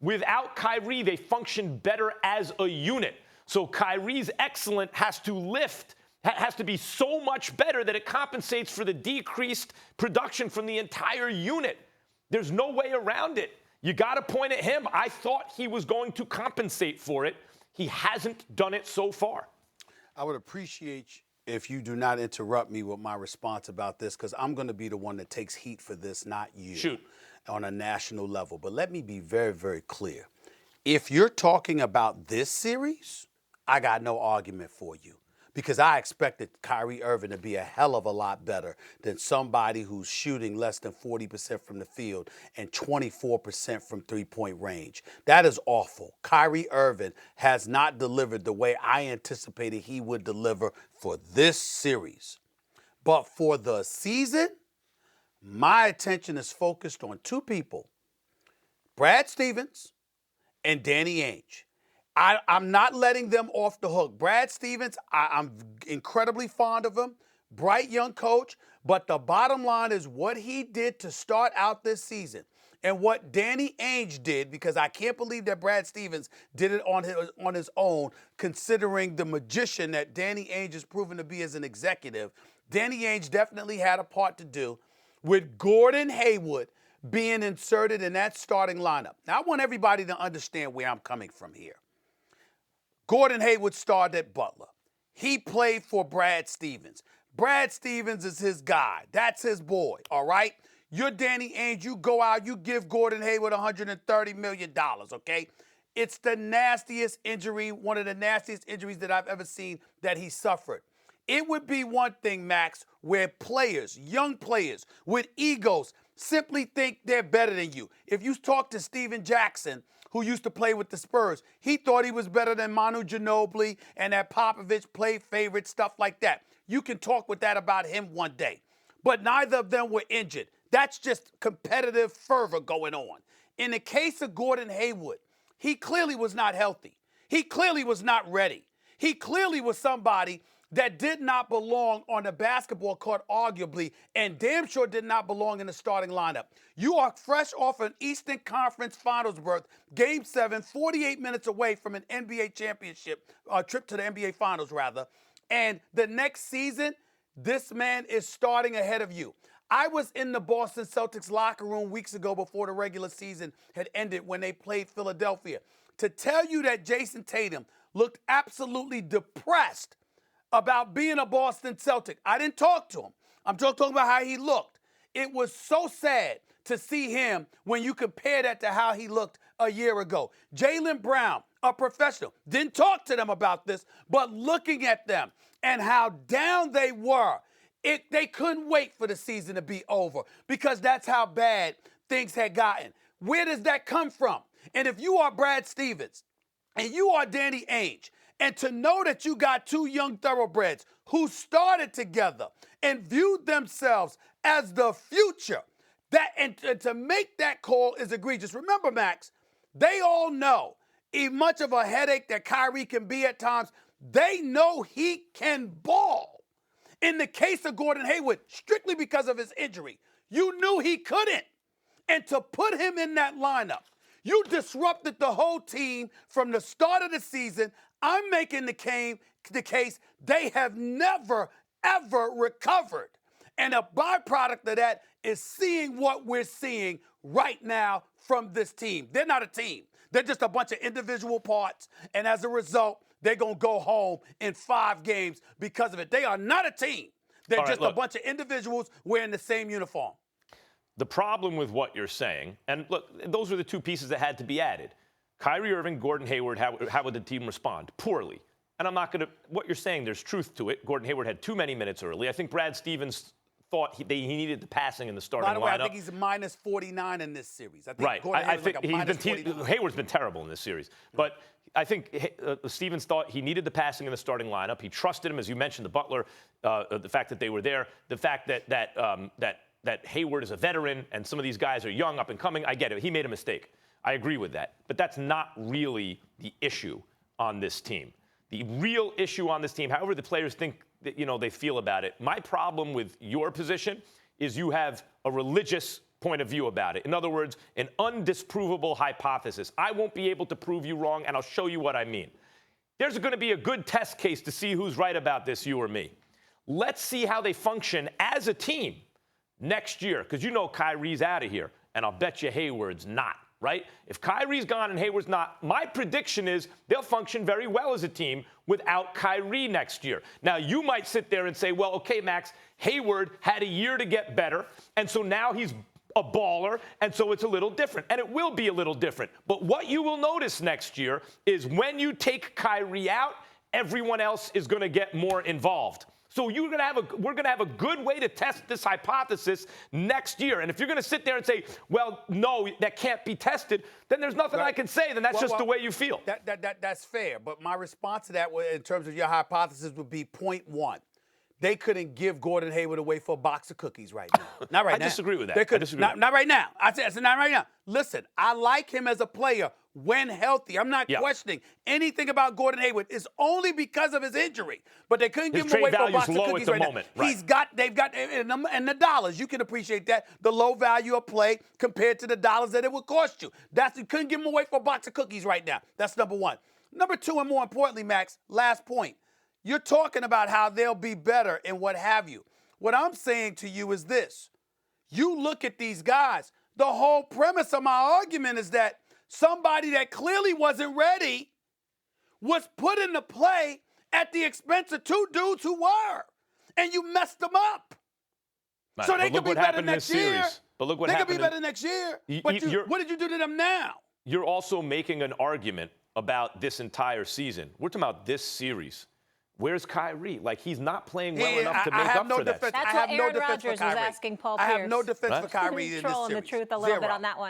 Without Kyrie, they function better as a unit. So Kyrie's excellence has to be so much better that it compensates for the decreased production from the entire unit. There's no way around it. You got to point at him. I thought he was going to compensate for it. He hasn't done it so far. I would appreciate if you do not interrupt me with my response about this, because I'm going to be the one that takes heat for this, not you. Shoot. On a national level. But let me be very, very clear. If you're talking about this series, I got no argument for you, because I expected Kyrie Irving to be a hell of a lot better than somebody who's shooting less than 40% from the field and 24% from three-point range. That is awful. Kyrie Irving has not delivered the way I anticipated he would deliver for this series. But for the season, my attention is focused on two people, Brad Stevens and Danny Ainge. I'm not letting them off the hook. Brad Stevens, I'm incredibly fond of him, bright young coach, but the bottom line is what he did to start out this season and what Danny Ainge did, because I can't believe that Brad Stevens did it on his own, considering the magician that Danny Ainge has proven to be as an executive. Danny Ainge definitely had a part to do with Gordon Hayward being inserted in that starting lineup. Now, I want everybody to understand where I'm coming from here. Gordon Hayward started at Butler. He played for Brad Stevens. Brad Stevens is his guy. That's his boy, all right? You're Danny Ainge. You go out, you give Gordon Hayward $130 million, okay? It's the nastiest injury, one of the nastiest injuries that I've ever seen that he suffered. It would be one thing, Max, where players, young players with egos, simply think they're better than you. If you talk to Steven Jackson, who used to play with the Spurs, he thought he was better than Manu Ginobili and that Popovich played favorite, stuff like that. You can talk with that about him one day. But neither of them were injured. That's just competitive fervor going on. In the case of Gordon Hayward, he clearly was not healthy. He clearly was not ready. He clearly was somebody that did not belong on the basketball court, arguably, and damn sure did not belong in the starting lineup. You are fresh off an Eastern Conference Finals berth, Game 7, 48 minutes away from an NBA championship, trip to the NBA Finals, rather. And the next season, this man is starting ahead of you. I was in the Boston Celtics locker room weeks ago before the regular season had ended when they played Philadelphia. To tell you that Jason Tatum looked absolutely depressed about being a Boston Celtic. I didn't talk to him. I'm just talking about how he looked. It was so sad to see him when you compare that to how he looked a year ago. Jaylen Brown, a professional, didn't talk to them about this, but looking at them and how down they were, they couldn't wait for the season to be over because that's how bad things had gotten. Where does that come from? And if you are Brad Stevens and you are Danny Ainge, and to know that you got two young thoroughbreds who started together and viewed themselves as the future, and to make that call is egregious. Remember, Max, they all know, as much of a headache that Kyrie can be at times, they know he can ball. In the case of Gordon Hayward, strictly because of his injury, you knew he couldn't. And to put him in that lineup, you disrupted the whole team from the start of the season. I'm making the case they have never, ever recovered. And a byproduct of that is seeing what we're seeing right now from this team. They're not a team. They're just a bunch of individual parts. And as a result, they're going to go home in 5 games because of it. They are not a team. They're just a bunch of individuals wearing the same uniform. The problem with what you're saying, and look, those were the two pieces that had to be added. Kyrie Irving, Gordon Hayward, how would the team respond? Poorly. And I'm not going to, what you're saying, there's truth to it. Gordon Hayward had too many minutes early. I think Brad Stevens thought he needed the passing in the starting lineup. By the way, I think he's a minus 49 in this series. I think right. Gordon Hayward's like a minus 49. Hayward's been terrible in this series. But I think Stevens thought he needed the passing in the starting lineup. He trusted him, as you mentioned, the Butler, the fact that they were there, the fact that Hayward is a veteran and some of these guys are young, up and coming. I get it. He made a mistake. I agree with that. But that's not really the issue on this team. The real issue on this team, however the players think that, they feel about it, my problem with your position is you have a religious point of view about it. In other words, an undisprovable hypothesis. I won't be able to prove you wrong, and I'll show you what I mean. There's going to be a good test case to see who's right about this, you or me. Let's see how they function as a team next year, because you know Kyrie's out of here, and I'll bet you Hayward's not, right? If Kyrie's gone and Hayward's not, my prediction is they'll function very well as a team without Kyrie next year. Now, you might sit there and say, well, okay, Max, Hayward had a year to get better, and so now he's a baller, and so it's a little different. And it will be a little different. But what you will notice next year is when you take Kyrie out, everyone else is going to get more involved. So we're going to have a good way to test this hypothesis next year. And if you're going to sit there and say, well, no, that can't be tested, then there's nothing I can say. Then that's just the way you feel. That's fair. But my response to that, in terms of your hypothesis, would be point one. They couldn't give Gordon Hayward away for a box of cookies right now. Not right now. I disagree with that. They could, not right now. I said not right now. Listen, I like him as a player when healthy. I'm not questioning anything about Gordon Hayward. It's only because of his injury. But they couldn't give him away for a box of cookies right now. Right. They've got, and the dollars, you can appreciate that, the low value of play compared to the dollars that it would cost you. You couldn't give him away for a box of cookies right now. That's number one. Number two, and more importantly, Max, last point. You're talking about how they'll be better and what have you. What I'm saying to you is this. You look at these guys. The whole premise of my argument is that somebody that clearly wasn't ready was put into play at the expense of two dudes who were. And you messed them up. Right, so they could be better next year. But look what happened. They could be better next year. But what did you do to them now? You're also making an argument about this entire season. We're talking about this series. Where's Kyrie? Like, he's not playing well enough to make up for that. That's what Aaron Rodgers was asking Paul Pierce. I have no defense for Kyrie in this series. Trolling the truth a little bit on that one.